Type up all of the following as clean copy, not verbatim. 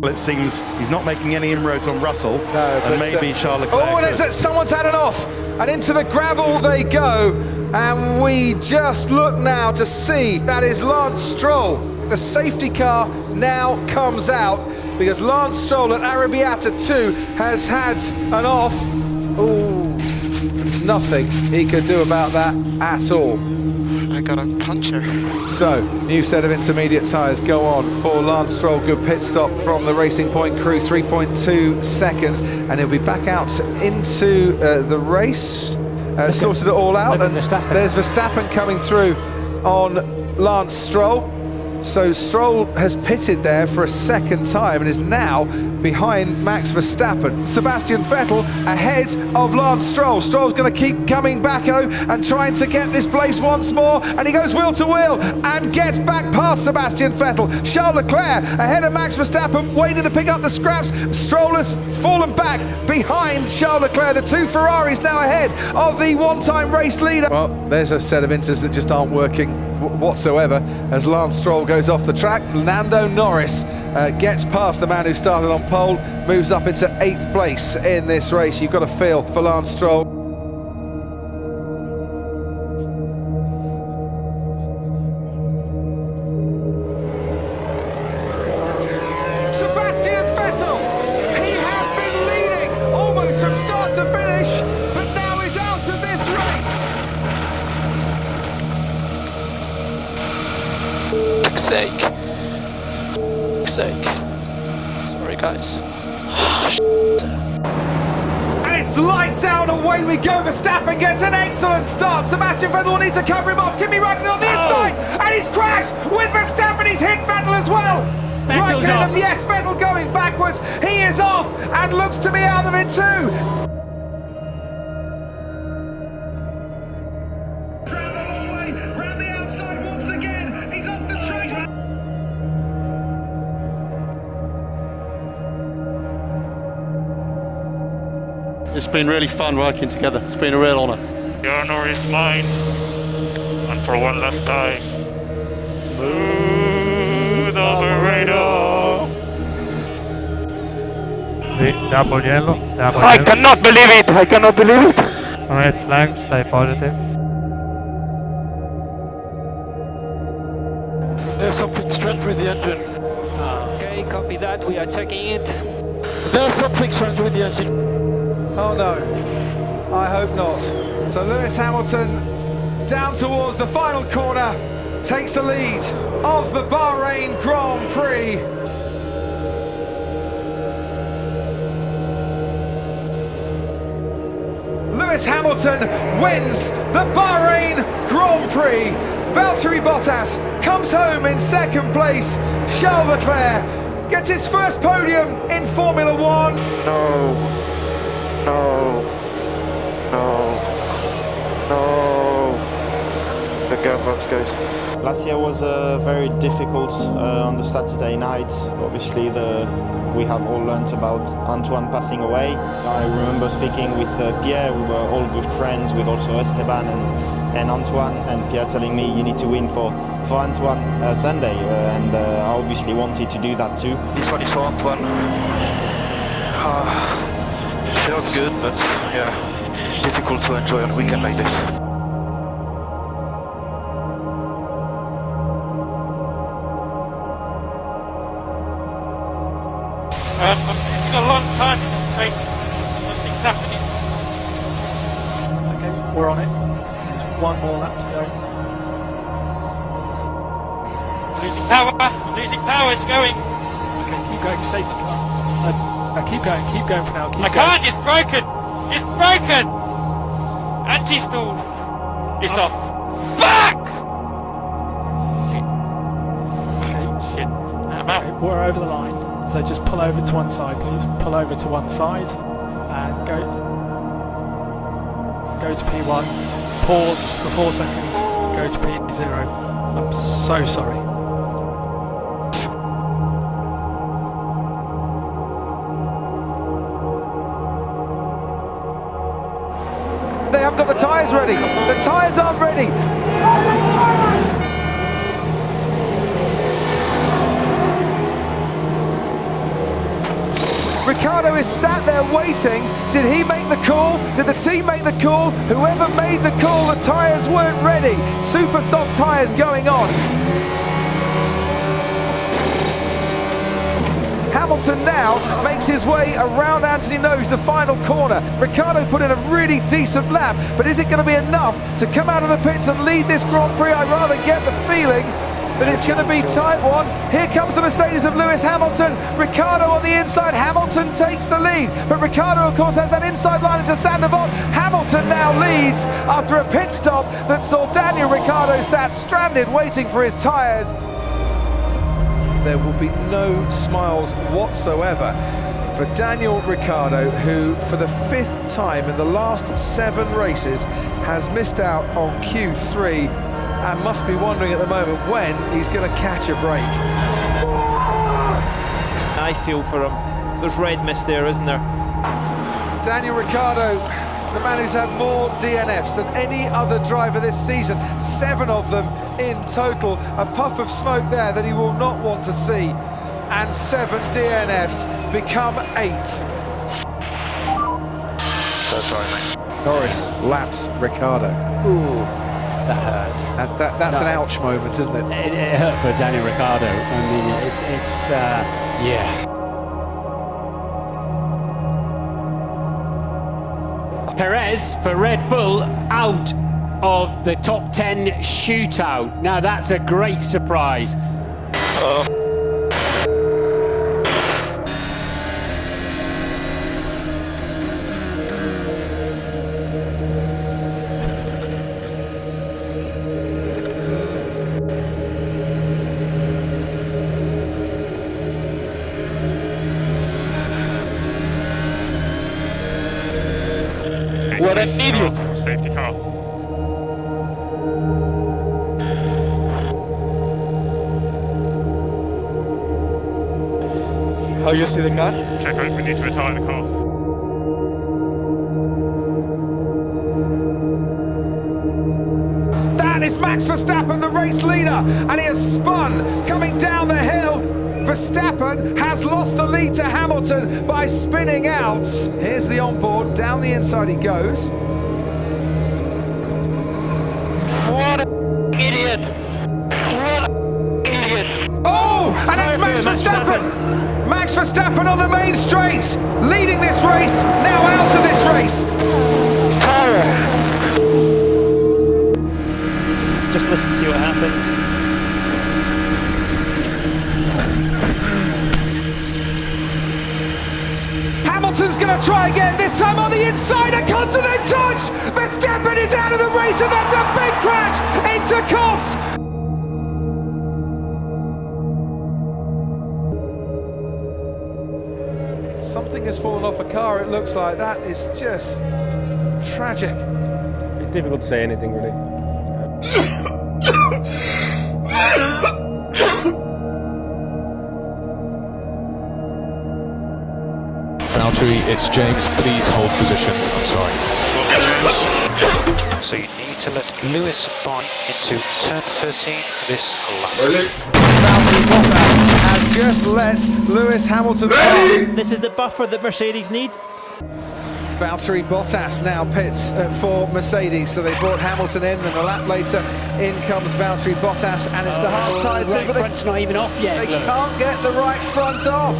It seems he's not making any inroads on Russell, and maybe Charles Leclerc. Oh, and someone's had an off, and into the gravel they go, and we just look now to see that is Lance Stroll. The safety car now comes out because Lance Stroll at Arrabbiata 2 has had an off. Oh, nothing he could do about that at all. I got a puncher. So, new set of intermediate tyres go on for Lance Stroll. Good pit stop from the Racing Point crew, 3.2 seconds, and he'll be back out into the race. Sorted it all out, and there's Verstappen coming through on Lance Stroll. So Stroll has pitted there for a second time and is now behind Max Verstappen. Sebastian Vettel ahead of Lance Stroll. Stroll's going to keep coming back and trying to get this place once more, and he goes wheel to wheel and gets back past Sebastian Vettel. Charles Leclerc ahead of Max Verstappen, waiting to pick up the scraps. Stroll has fallen back behind Charles Leclerc. The two Ferraris now ahead of the one-time race leader. Well, there's a set of inters that just aren't working whatsoever as Lance Stroll goes off the track. Lando Norris gets past the man who started on pole, moves up into 8th place in this race. You've got a feel for Lance Stroll. Sebastian Vettel, he has been leading almost from start to finish, but now he's out of this race. Sake. Sorry, guys. And it's lights out, away we go. Verstappen gets an excellent start. Sebastian Vettel will need to cover him off. Kimi Räikkönen on the inside, and he's crashed with Verstappen. He's hit Vettel as well. Vettel's off. Yes, Vettel going backwards. He is off and looks to be out of it too. Round the outside once again. He's off the track. It's been really fun working together. It's been a real honour. The honour is mine, and for one last time, smooth operator. Double yellow. I cannot believe it! I cannot believe it! Red flag, stay positive. There's something strange with the engine. Okay, copy that, we are checking it. There's something strange with the engine. Oh no, I hope not. So Lewis Hamilton down towards the final corner takes the lead of the Bahrain Grand Prix. Lewis Hamilton wins the Bahrain Grand Prix. Valtteri Bottas comes home in second place. Charles Leclerc gets his first podium in Formula One. No. The gearbox goes. Last year was very difficult on the Saturday night. Obviously, we have all learnt about Antoine passing away. I remember speaking with Pierre. We were all good friends with also Esteban and Antoine, and Pierre telling me you need to win for Antoine Sunday, and I obviously wanted to do that too. This one is for Antoine. Feels good, but yeah, difficult to enjoy on a weekend like this. It's been a long time since something's happening. Okay, we're on it. There's one more lap to go. Losing power, it's going. Okay, keep going, safety car. Keep going for now. I can't, it's broken! It's broken! Anti-stall! It's off. Fuck! Shit. I'm out. Okay, we're over the line, so just pull over to one side, please. Pull over to one side and go to P1. Pause for 4 seconds. Go to P0. I'm so sorry. They haven't got the tyres ready. The tyres aren't ready. Ricciardo is sat there waiting. Did he make the call? Did the team make the call? Whoever made the call, the tyres weren't ready. Super soft tyres going on. Hamilton now makes his way around Anthony Nose, the final corner. Ricciardo put in a really decent lap, but is it going to be enough to come out of the pits and lead this Grand Prix? I rather get the feeling that it's going to be tight one. Here comes the Mercedes of Lewis Hamilton. Ricciardo on the inside. Hamilton takes the lead, but Ricciardo, of course, has that inside line into Sandoval. Hamilton now leads after a pit stop that saw Daniel Ricciardo sat stranded waiting for his tyres. There will be no smiles whatsoever for Daniel Ricciardo, who for the 5th time in the last 7 races has missed out on Q3 and must be wondering at the moment when he's going to catch a break. I feel for him. There's red mist there, isn't there? Daniel Ricciardo, the man who's had more DNFs than any other driver this season, 7 of them in total. A puff of smoke there that he will not want to see, and 7 DNFs become 8. So sorry, mate. Norris laps Ricciardo. Ooh, that hurt. That's an ouch moment, isn't it? It hurt for Daniel Ricciardo. I mean, it's yeah. Perez for Red Bull out of the top 10 shootout. Now that's a great surprise. What an idiot! Safety car. How you see the car? Check out, we need to retire the car. That is Max Verstappen, the race leader, and he has spun coming down the hill. Verstappen has lost the lead to Hamilton by spinning out. Here's the onboard, down the inside he goes. What an idiot! What an idiot! Oh, and it's Max Verstappen! Max Verstappen on the main straight, leading this race, now out of this race. Just listen to see what happens. Hamilton's going to try again, this time on the inside, a continent touch! Verstappen is out of the race, and that's a big crash into Cops! Something has fallen off a car, it looks like. That is just tragic. It's difficult to say anything, really. Valtteri, it's James. Please hold position. I'm sorry. So you need to let Lewis buy into turn 13 this lap. Valtteri Bottas has just let Lewis Hamilton pass. This is the buffer that Mercedes need. Valtteri Bottas now pits for Mercedes, so they brought Hamilton in, and a lap later in comes Valtteri Bottas, and it's the hard side Right but front's not even off yet. they can't get the right front off.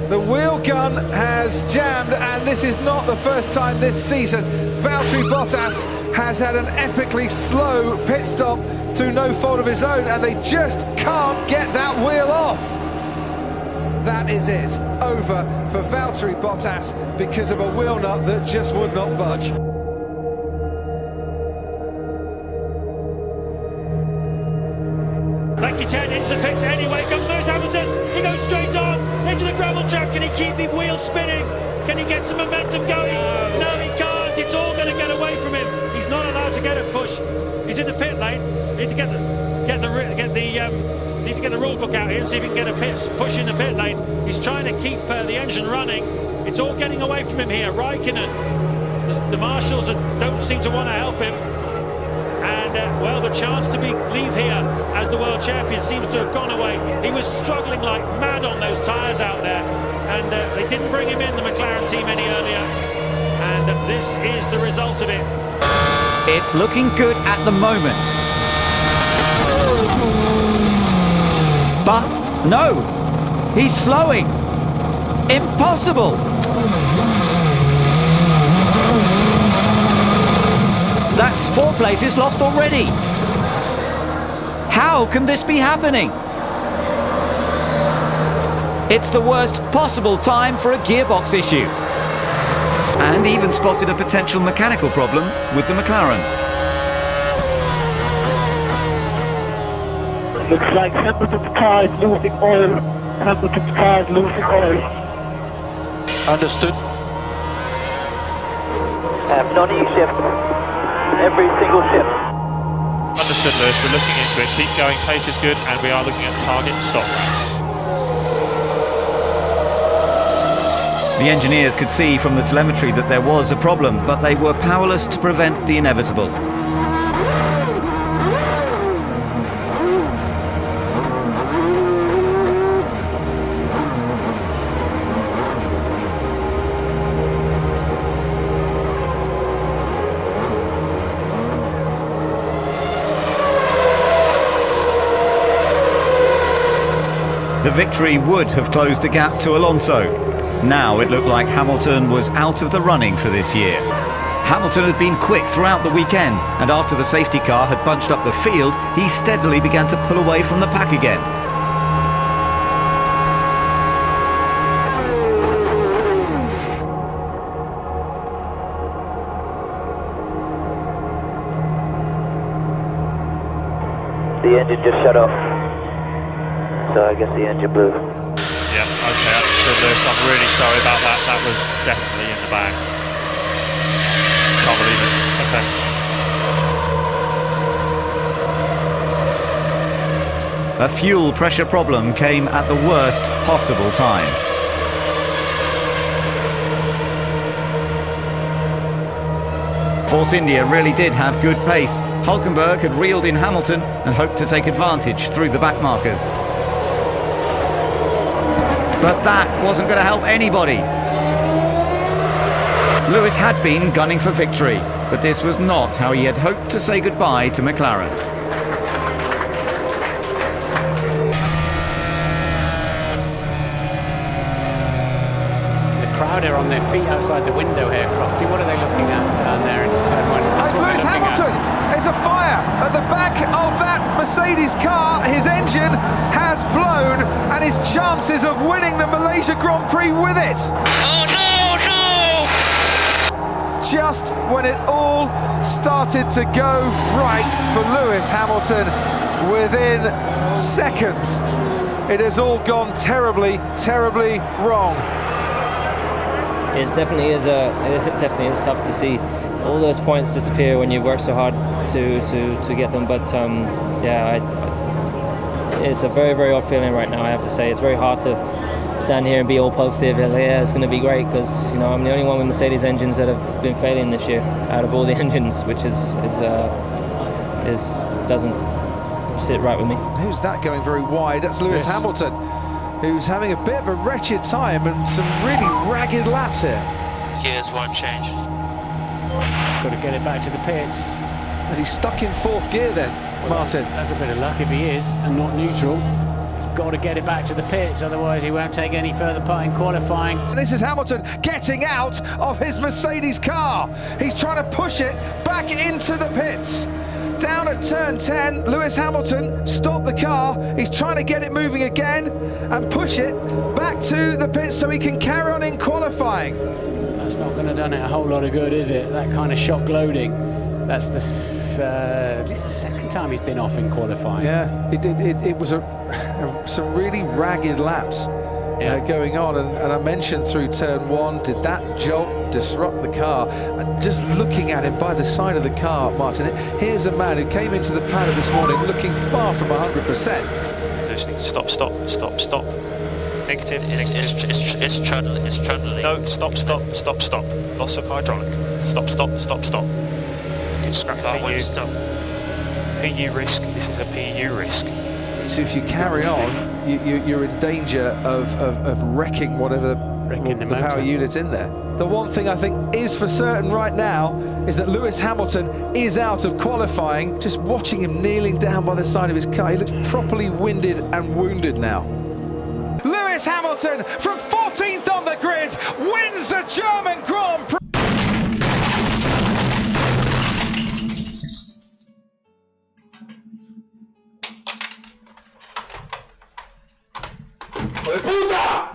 The wheel gun has jammed, and this is not the first time this season. Valtteri Bottas has had an epically slow pit stop through no fault of his own, and they just can't get that wheel off. That is it, over for Valtteri Bottas because of a wheel nut that just would not budge. Lucky 10 into the pits anyway, comes Lewis Hamilton, he goes straight on, into the gravel trap, can he keep the wheel spinning? Can he get some momentum going? No, he can't, it's all going to get away from him. He's not allowed to get a push. He's in the pit lane, need to get the rule book out here and see if he can get a push in the pit lane. He's trying to keep the engine running. It's all getting away from him here. Raikkonen, the marshals don't seem to want to help him. And Well, the chance to leave here as the world champion seems to have gone away. He was struggling like mad on those tyres out there, and they didn't bring him in, the McLaren team, any earlier. And this is the result of it. It's looking good at the moment. But no, he's slowing. Impossible. That's 4 places lost already. How can this be happening? It's the worst possible time for a gearbox issue. And even spotted a potential mechanical problem with the McLaren. Looks like Hamilton's car is losing oil. Hamilton's car is losing oil. Understood. Non-E-shift. Every single shift. Understood, Lewis. We're looking into it. Keep going. Pace is good, and we are looking at target stop lap. The engineers could see from the telemetry that there was a problem, but they were powerless to prevent the inevitable. The victory would have closed the gap to Alonso. Now it looked like Hamilton was out of the running for this year. Hamilton had been quick throughout the weekend, and after the safety car had bunched up the field, he steadily began to pull away from the pack again. The engine just shut off. So I guess the engine blew. Yeah, okay, understood, Lewis. I'm really sorry about that. That was definitely in the bag. Can't believe it. Okay. A fuel pressure problem came at the worst possible time. Force India really did have good pace. Hulkenberg had reeled in Hamilton and hoped to take advantage through the back markers. But that wasn't going to help anybody. Lewis had been gunning for victory, but this was not how he had hoped to say goodbye to McLaren. The crowd are on their feet outside the window here, Crofty. What are they looking at down there into turn 1? It's Lewis Hamilton. There's a fire at the back of that Mercedes car. His engine has blown, and his chances of winning the Malaysia Grand Prix with it. Oh no, no! Just when it all started to go right for Lewis Hamilton, within seconds, it has all gone terribly, terribly wrong. It definitely is tough to see all those points disappear when you work so hard to get them. But yeah, it's a very, very odd feeling right now. I have to say, it's very hard to stand here and be all positive. Yeah, it's going to be great, because I'm the only one with Mercedes engines that have been failing this year out of all the engines, which doesn't sit right with me. Who's that going very wide? That's Lewis Hamilton, who's having a bit of a wretched time and some really ragged laps here. Here's one change. Got to get it back to the pits. And he's stuck in 4th gear then, Martin. That's a bit of luck if he is, and not neutral. He's got to get it back to the pits, otherwise he won't take any further part in qualifying. And this is Hamilton getting out of his Mercedes car. He's trying to push it back into the pits. Down at turn 10, Lewis Hamilton stopped the car. He's trying to get it moving again and push it back to the pits so he can carry on in qualifying. That's not going to done it a whole lot of good, is it? That kind of shock loading. That's at least the second time he's been off in qualifying. Yeah, it was some really ragged laps going on, and I mentioned through turn 1, did that jolt disrupt the car? And just looking at him by the side of the car, Martin, here's a man who came into the paddock this morning looking far from 100%. Stop. Negative. It's trundling. No, stop. Loss of hydraulic. Stop. It's scrapping for you. Stop. PU risk. This is a PU risk. So if you carry on, you're in danger of wrecking whatever the power unit's in there. The one thing I think is for certain right now is that Lewis Hamilton is out of qualifying. Just watching him kneeling down by the side of his car, he looks properly winded and wounded now. Lewis Hamilton from 14th on the grid wins the German Grand Prix. ¡Puta!